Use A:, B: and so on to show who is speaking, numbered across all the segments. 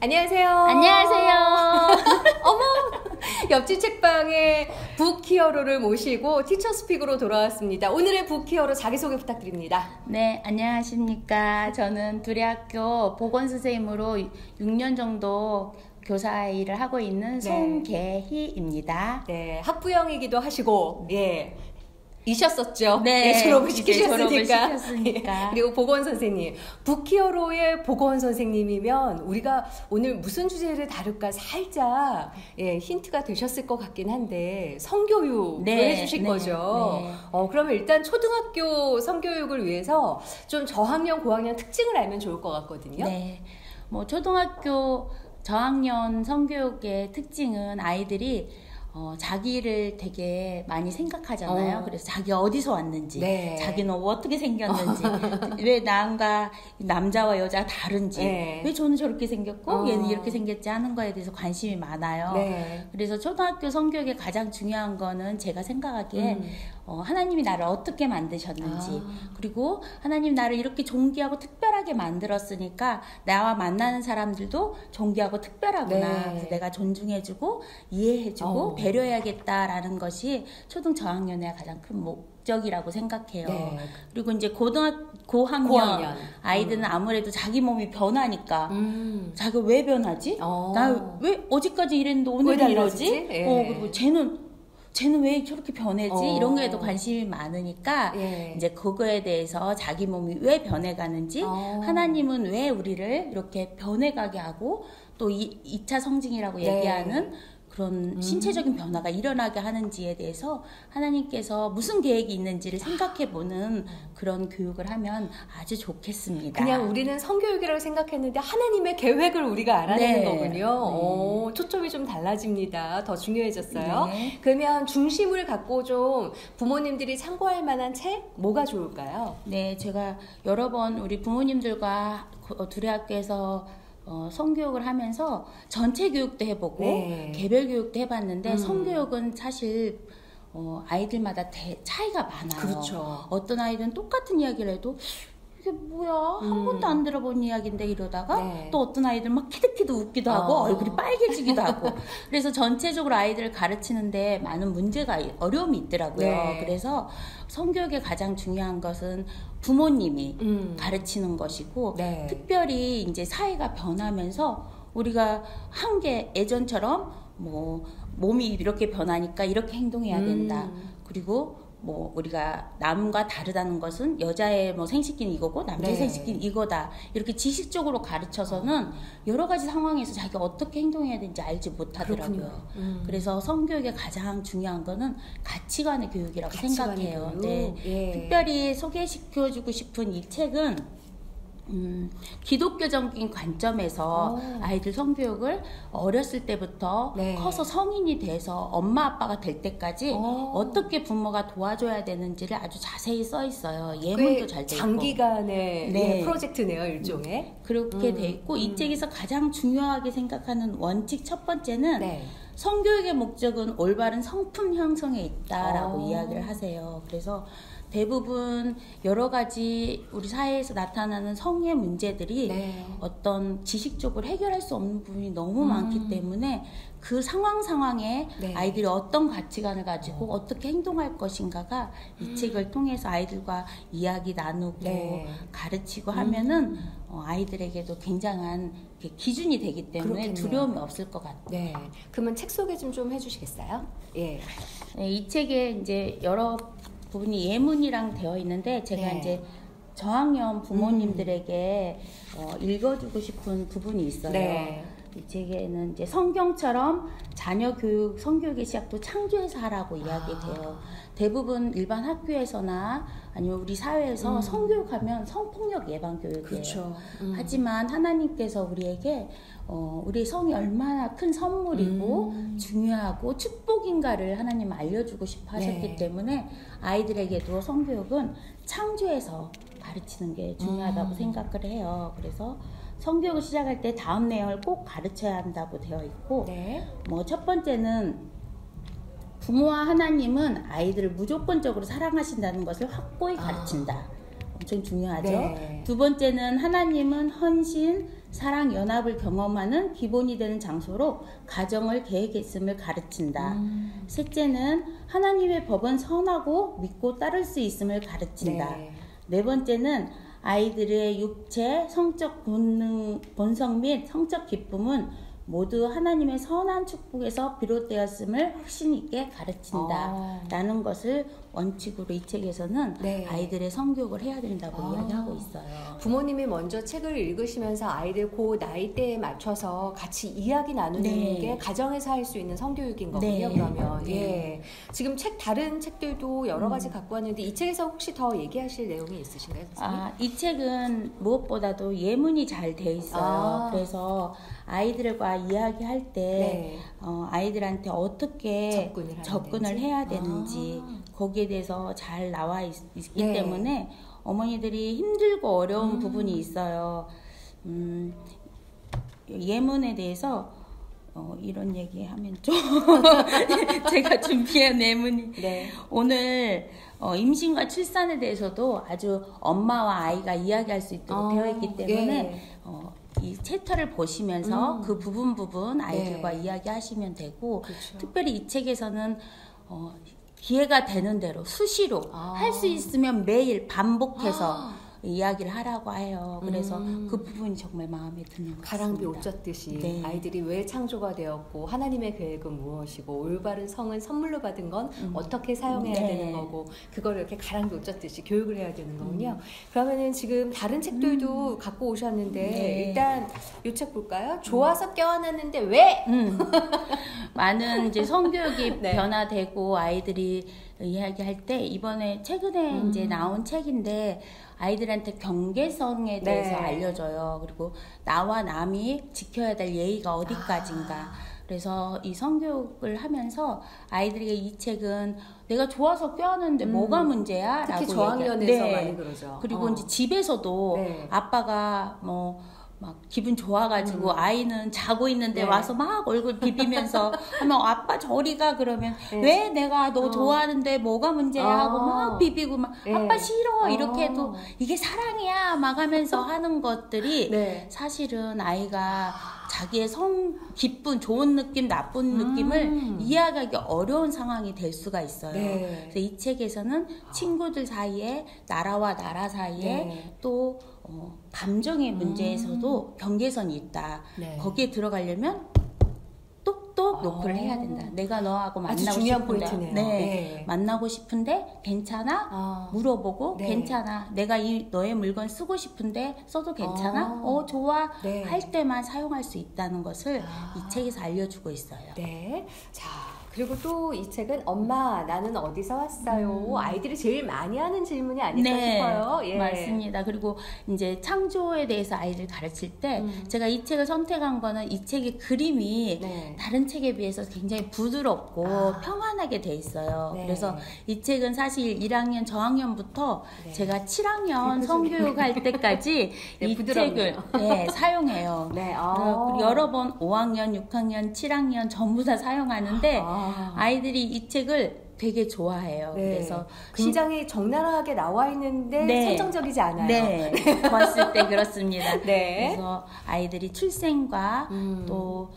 A: 안녕하세요.
B: 안녕하세요.
A: 어머, 옆집 책방에 북히어로를 모시고 티처스픽으로 돌아왔습니다. 오늘의 북히어로 자기소개 부탁드립니다.
B: 네, 안녕하십니까. 저는 두레학교 보건선생님으로 6년 정도 교사 일을 하고 있는 송계희입니다.
A: 네, 학부형이기도 하시고, 예. 이셨었죠.
B: 네,
A: 예, 졸업을
B: 졸업을
A: 시키셨으니까.
B: 시켰으니까.
A: 그리고 보건 선생님, 북히어로의 보건 선생님이면 우리가 오늘 무슨 주제를 다룰까 살짝 힌트가 되셨을 것 같긴 한데 성교육을 해주실 거죠.
B: 네.
A: 그러면 일단 초등학교 성교육을 위해서 좀 저학년, 고학년 특징을 알면 좋을 것 같거든요.
B: 네, 뭐 초등학교 저학년 성교육의 특징은 아이들이 자기를 되게 많이 생각하잖아요. 그래서 자기가 어디서 왔는지, 자기는 어떻게 생겼는지, 왜 남과 남자와 여자가 다른지, 왜 저는 저렇게 생겼고 얘는 이렇게 생겼지 하는 거에 대해서 관심이 많아요. 그래서 초등학교 성교육의 가장 중요한 거는 제가 생각하기에 하나님이 나를 어떻게 만드셨는지, 그리고 하나님 나를 이렇게 존귀하고 특별하게 만들었으니까 나와 만나는 사람들도 존귀하고 특별하구나. 그래서 내가 존중해주고 이해해주고 배려해야겠다라는 것이 초등 저학년의 가장 큰 목적이라고 생각해요. 그리고 이제 고학년 아이들은 아무래도 자기 몸이 변하니까 자기가 왜 변하지? 나 왜 어제까지 이랬는데 오늘은 이러지? 그리고 쟤는 왜 저렇게 변했지? 이런 거에도 관심이 많으니까 이제 그거에 대해서 자기 몸이 왜 변해가는지 하나님은 왜 우리를 이렇게 변해가게 하고 또 2차 성징이라고 얘기하는 그런 신체적인 변화가 일어나게 하는지에 대해서 하나님께서 무슨 계획이 있는지를 생각해보는 그런 교육을 하면 아주 좋겠습니다.
A: 그냥 우리는 성교육이라고 생각했는데 하나님의 계획을 우리가 알아내는 거군요. 초점이 좀 달라집니다. 더 중요해졌어요. 그러면 중심을 갖고 좀 부모님들이 참고할 만한 책 뭐가 좋을까요?
B: 네, 제가 여러 번 우리 부모님들과 두레학교에서 성교육을 하면서 전체 교육도 해보고 개별 교육도 해봤는데 성교육은 사실 아이들마다 차이가 많아요.
A: 그렇죠.
B: 어떤 아이들은 똑같은 이야기를 해도 이게 뭐야 한 번도 안 들어본 이야기인데 이러다가 또 어떤 아이들은 막 키득키득 웃기도 하고 얼굴이 빨개지기도 하고 그래서 전체적으로 아이들을 가르치는데 많은 문제가 어려움이 있더라고요. 그래서 성교육의 가장 중요한 것은 부모님이 가르치는 것이고 특별히 이제 사회가 변하면서 우리가 한 게 예전처럼 뭐 몸이 이렇게 변하니까 이렇게 행동해야 된다. 그리고 뭐 우리가 남과 다르다는 것은 여자의 뭐 생식기는 이거고 남자의 생식기는 이거다. 이렇게 지식적으로 가르쳐서는 여러 가지 상황에서 자기가 어떻게 행동해야 되는지 알지 못하더라고요. 그래서 성교육의 가장 중요한 거는 가치관의 교육이라고 생각해요. 특별히 소개시켜주고 싶은 이 책은 기독교적인 관점에서 아이들 성교육을 어렸을 때부터 커서 성인이 돼서 엄마 아빠가 될 때까지 어떻게 부모가 도와줘야 되는지를 아주 자세히 써 있어요. 예문도 잘 돼 있고
A: 장기간의 프로젝트네요, 일종의.
B: 그렇게 돼 있고 이 책에서 가장 중요하게 생각하는 원칙 첫 번째는 성교육의 목적은 올바른 성품 형성에 있다라고 이야기를 하세요. 그래서 대부분 여러 가지 우리 사회에서 나타나는 성의 문제들이 어떤 지식적으로 해결할 수 없는 부분이 너무 많기 때문에 그 상황에 아이들이 어떤 가치관을 가지고 어떻게 행동할 것인가가 이 책을 통해서 아이들과 이야기 나누고 가르치고 하면은 아이들에게도 굉장한 기준이 되기 때문에 두려움이 없을 것 같아요.
A: 그러면 책 소개 좀 해주시겠어요?
B: 이 책에 이제 여러 부분이 예문이랑 되어 있는데 제가 이제 저학년 부모님들에게 읽어주고 싶은 부분이 있어요. 이 책에는 이제 성경처럼 자녀 교육, 성교육의 시작도 창조에서 하라고 이야기돼요. 대부분 일반 학교에서나 아니면 우리 사회에서 성교육하면 성폭력 예방 교육이에요. 하지만 하나님께서 우리에게 우리의 성이 얼마나 큰 선물이고 중요하고 축복인가를 하나님 알려주고 싶어 하셨기 때문에 아이들에게도 성교육은 창조에서 가르치는 게 중요하다고 생각을 해요. 그래서 성교육을 시작할 때 다음 내용을 꼭 가르쳐야 한다고 되어 있고 뭐 첫 번째는 부모와 하나님은 아이들을 무조건적으로 사랑하신다는 것을 확고히 가르친다. 엄청 중요하죠. 네. 두 번째는 하나님은 헌신, 사랑, 연합을 경험하는 기본이 되는 장소로 가정을 계획했음을 가르친다. 셋째는 하나님의 법은 선하고 믿고 따를 수 있음을 가르친다. 네 번째는 아이들의 육체, 성적 본성 및 성적 기쁨은 모두 하나님의 선한 축복에서 비롯되었음을 확신 있게 가르친다 라는 것을 원칙으로 이 책에서는 아이들의 성교육을 해야 된다고 이야기하고 있어요.
A: 부모님이 먼저 책을 읽으시면서 아이들 그 나이대에 맞춰서 같이 이야기 나누는 게 가정에서 할 수 있는 성교육인 거군요. 그러면 지금 다른 책들도 여러 가지 갖고 왔는데 이 책에서 혹시 더 얘기하실 내용이 있으신가요, 선생님?
B: 이 책은 무엇보다도 예문이 잘 돼 있어요. 그래서 아이들과 이야기할 때 아이들한테 어떻게 접근을 해야 되는지 거기에 대해서 잘 나와 있기 때문에 어머니들이 힘들고 어려운 부분이 있어요. 예문에 대해서 이런 얘기하면 좀 제가 준비한 예문이 오늘 임신과 출산에 대해서도 아주 엄마와 아이가 이야기할 수 있도록 되어 있기 때문에 이 챕터를 보시면서 그 부분 아이들과 이야기하시면 되고 특별히 이 책에서는 기회가 되는 대로 수시로 할 수 있으면 매일 반복해서 이야기를 하라고 해요. 그래서 그 부분이 정말 마음에 드는 것 같습니다.
A: 가랑비 옷 젖듯이 아이들이 왜 창조가 되었고 하나님의 계획은 무엇이고 올바른 성은 선물로 받은 건 어떻게 사용해야 되는 거고 그걸 이렇게 가랑비 옷 젖듯이 교육을 해야 되는 거군요. 그러면은 지금 다른 책들도 갖고 오셨는데 일단 이 책 볼까요? 좋아서 껴안았는데 왜?
B: 많은 이제 성교육이 변화되고 아이들이 이야기할 때 이번에 최근에 이제 나온 책인데 아이들한테 경계성에 대해서 알려줘요. 그리고 나와 남이 지켜야 될 예의가 어디까지인가. 그래서 이 성교육을 하면서 아이들에게 이 책은 내가 좋아서 껴안는데 뭐가 문제야?
A: 특히 저학년에서 많이 그러죠.
B: 그리고 이제 집에서도 아빠가 막 기분 좋아가지고 아이는 자고 있는데 와서 막 얼굴 비비면서 하면 아빠 저리 가 그러면 왜 내가 너 좋아하는데 뭐가 문제야 하고 막 비비고 막 아빠 싫어 이렇게 해도 이게 사랑이야 막 하면서 하는 것들이 사실은 아이가 자기의 기쁜 좋은 느낌 나쁜 느낌을 이해하기 어려운 상황이 될 수가 있어요. 그래서 이 책에서는 친구들 사이에 나라와 나라 사이에 또 감정의 문제에서도 경계선이 있다. 거기에 들어가려면 똑똑 노크를 해야 된다. 내가 너하고 만나고 싶은데, 만나고 싶은데 괜찮아? 물어보고 괜찮아. 내가 너의 물건 쓰고 싶은데 써도 괜찮아? 좋아. 할 때만 사용할 수 있다는 것을 이 책에서 알려주고 있어요.
A: 자. 그리고 또 이 책은 엄마 나는 어디서 왔어요? 아이들이 제일 많이 하는 질문이 아닐까 싶어요.
B: 맞습니다. 그리고 이제 창조에 대해서 아이들 가르칠 때 제가 이 책을 선택한 거는 이 책의 그림이 다른 책에 비해서 굉장히 부드럽고 평안하게 돼 있어요. 그래서 이 책은 사실 1학년 저학년부터 제가 7학년 성교육 할 때까지 이 책을 사용해요. 여러 번 5학년, 6학년, 7학년 전부 다 사용하는데 아이들이 이 책을 되게 좋아해요. 그래서
A: 굉장히 적나라하게 나와 있는데 선정적이지 않아요.
B: 봤을 때 그렇습니다. 그래서 아이들이 출생과 또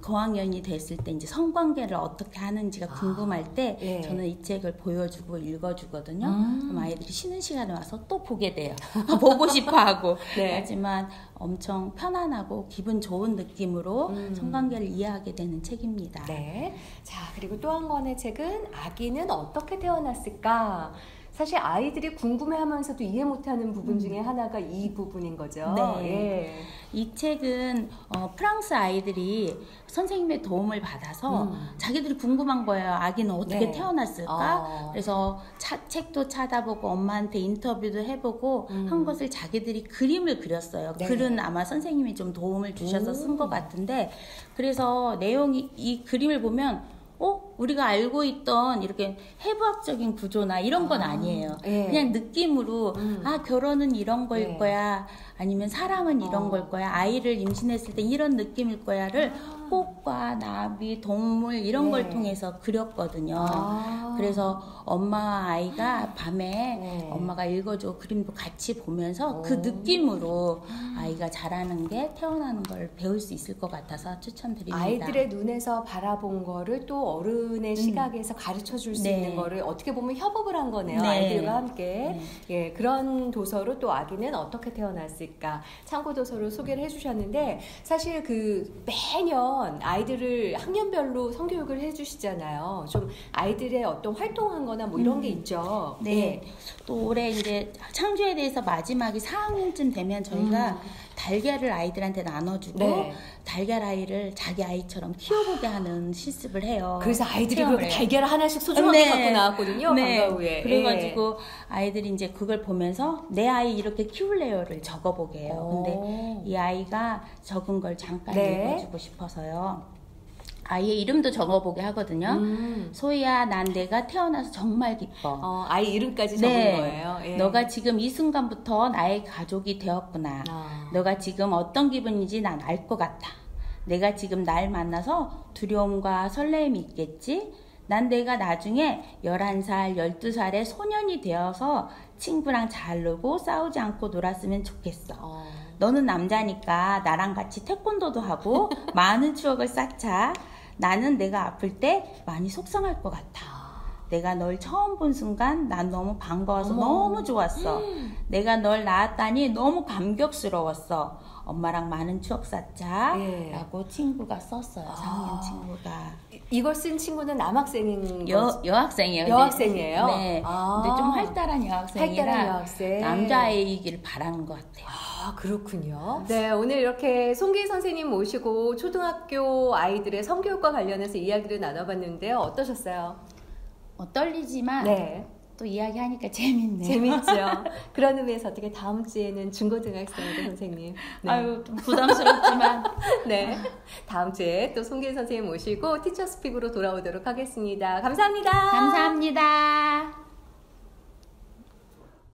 B: 고학년이 됐을 때 이제 성관계를 어떻게 하는지가 궁금할 때 저는 이 책을 보여주고 읽어주거든요. 그럼 아이들이 쉬는 시간에 와서 또 보게 돼요. 보고 싶어하고. 하지만 엄청 편안하고 기분 좋은 느낌으로 성관계를 이해하게 되는 책입니다.
A: 자, 그리고 또 한 권의 책은 아기는 어떻게 태어났을까? 사실 아이들이 궁금해하면서도 이해 못하는 부분 중에 하나가 이 부분인 거죠.
B: 이 책은 프랑스 아이들이 선생님의 도움을 받아서 자기들이 궁금한 거예요. 아기는 어떻게 태어났을까? 그래서 책도 찾아보고 엄마한테 인터뷰도 해보고 한 것을 자기들이 그림을 그렸어요. 글은 아마 선생님이 좀 도움을 주셔서 쓴 것 같은데 그래서 내용이 이 그림을 보면 꼭 우리가 알고 있던 이렇게 해부학적인 구조나 이런 건 아니에요. 예. 그냥 느낌으로 결혼은 이런 거일 거야. 아니면 사랑은 이런 걸 거야. 아이를 임신했을 때 이런 느낌일 거야를 꽃과 나비, 동물 이런 걸 통해서 그렸거든요. 그래서 엄마와 아이가 밤에 엄마가 읽어줘 그림도 같이 보면서 그 느낌으로 아이가 자라는 게 태어나는 걸 배울 수 있을 것 같아서 추천드립니다.
A: 아이들의 눈에서 바라본 거를 또 어른의 시각에서 가르쳐 줄 수 있는 거를 어떻게 보면 협업을 한 거네요. 아이들과 함께. 예, 그런 도서로 또 아기는 어떻게 태어났을까 참고 도서를 소개를 해주셨는데 사실 그 매년 아이들을 학년별로 성교육을 해주시잖아요. 좀 아이들의 어떤 활동한 거나 뭐 이런 게 있죠.
B: 네. 또 올해 이제 창조에 대해서 마지막이 4학년쯤 되면 저희가 달걀을 아이들한테 나눠주고 달걀 아이를 자기 아이처럼 키워보게 하는 실습을 해요.
A: 그래서 아이들이 그렇게 달걀을 하나씩 소중하게 갖고 나왔거든요. 방과 후에.
B: 그래가지고 아이들이 이제 그걸 보면서 내 아이 이렇게 키울래요를 적어보게 해요. 근데 이 아이가 적은 걸 잠깐 읽어주고 싶어서요. 아이의 이름도 적어보게 하거든요. 소희야, 난 내가 태어나서 정말 기뻐.
A: 아이 이름까지 적은 거예요. 예.
B: 너가 지금 이 순간부터 나의 가족이 되었구나. 너가 지금 어떤 기분인지 난 알 것 같아. 내가 지금 날 만나서 두려움과 설레임이 있겠지? 난 내가 나중에 11살, 12살의 소년이 되어서 친구랑 잘 놀고 싸우지 않고 놀았으면 좋겠어. 너는 남자니까 나랑 같이 태권도도 하고 많은 추억을 쌓자. 나는 내가 아플 때 많이 속상할 것 같아. 내가 널 처음 본 순간 난 너무 반가워서 너무 좋았어. 내가 널 낳았다니 너무 감격스러웠어. 엄마랑 많은 추억 쌓자. 라고 친구가 썼어요. 4학년 친구가.
A: 이걸 쓴 친구는 남학생인
B: 여학생이에요.
A: 여학생이에요?
B: 네. 근데 좀 활달한 여학생이라
A: 여학생.
B: 남자아이이기를 바라는 것 같아요.
A: 그렇군요. 네, 오늘 이렇게 송기 선생님 모시고 초등학교 아이들의 성교육과 관련해서 이야기를 나눠봤는데요. 어떠셨어요?
B: 떨리지만 또 이야기하니까 재밌네요.
A: 재밌죠. 그런 의미에서 어떻게 다음 주에는 중고등학생인데 선생님.
B: 아유, 좀 부담스럽지만.
A: 네. 다음 주에 또 송기 선생님 모시고 티처스픽으로 돌아오도록 하겠습니다. 감사합니다.
B: 감사합니다.